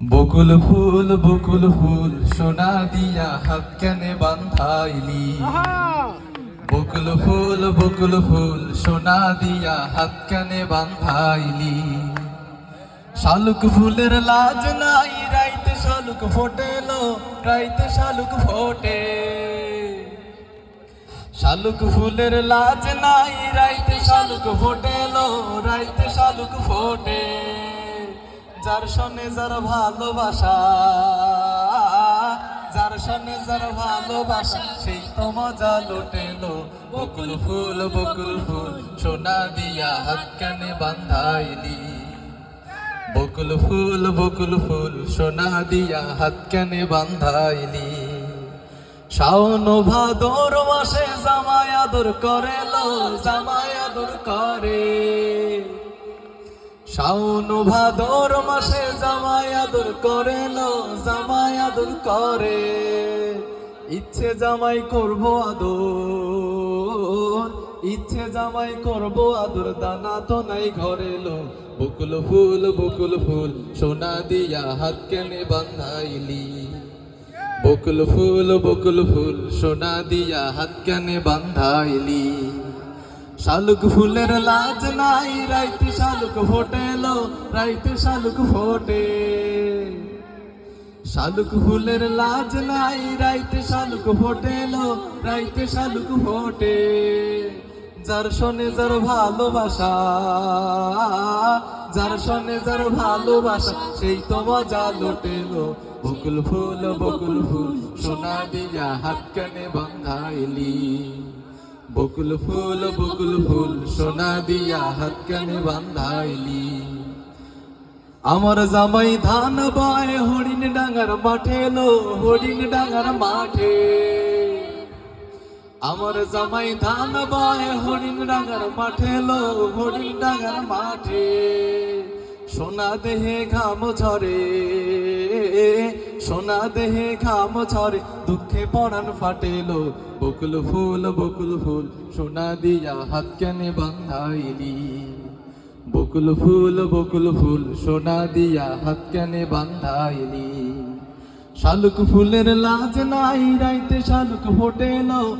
বকুল ফুল সোনা দিয়া হাত কেনে বান্ধাইলি। বকুল ফুল সোনা দিয়া হাত কেনে বান্ধাইলি। শালুক ফুলের লাজ নাই রাইতে শালুক ফোটেলো, রাইতে শালুক ফোটে। শালুক ফুলের লাজ নাই রাইতে শালুক ফোটেলো, রাইতে শালুক ফোটে। যার সনে যার ভালোবাসা, যার সনে যার ভালোবাসা সেই তো মজা লোটেলো। বকুল ফুল সোনা দিয়া হাত কানে বান্ধাইলি। বকুল ফুল সোনা দিয়া হাত কানে বান্ধাইলি। শাওন ভাদর মাসে জামাই আদর করেলো, জামাই আদর করে। শাওন ভাদর মাসে জামাই আদর করেলো, জামাই আদর করে। ইচ্ছে জামাই করব আদর, ইচ্ছে জামাই করব আদর, দানা তো নাই ঘরেলো। বকুল ফুল সোনা দিয়া হাত কেনে বান্ধাইলি। বকুল ফুল সোনা দিয়া হাত কেনে বান্ধাইলি। শালুক ফুলের লাজ নাই রাইতে শালুক ফোটেলো, রাইতে শালুক ফোটে। শালুক ফুলের লাজ নাই রাইতে শালুক ফোটেলো, রাইতে শালুক ফোটে। যার সনে যার ভালোবাসা, যার সনে যার ভালোবাসা সেই তো মজা লোটেলো। বকুল ফুল সোনা দিয়া হাত কানে বান্ধাইলি। বকুল ফুল সোনা দিয়া হাত কানে বান্ধাইলি। আমার জামাই ধান বয় হরিণ ডাঙ্গার মাঠে লো, হরিণ ডাঙ্গার মাঠে। আমার জামাই ধান বয় হরিণ ডাঙ্গার মাঠে লো, হরিণ ডাঙ্গার মাঠে। সোনা দেহে ঘাম ঝরে, সোনা দেহে ঘাম ঝরে, দুঃখে পরাণ ফাটেলো। বকুল ফুল সোনা দিয়া হাত কেনে বান্ধাইলি। বকুল ফুল সোনা দিয়া হাত কেনে বান্ধাইলি। শালুক ফুলের লাজ নাই রাইতে শালুক ফোটেলো,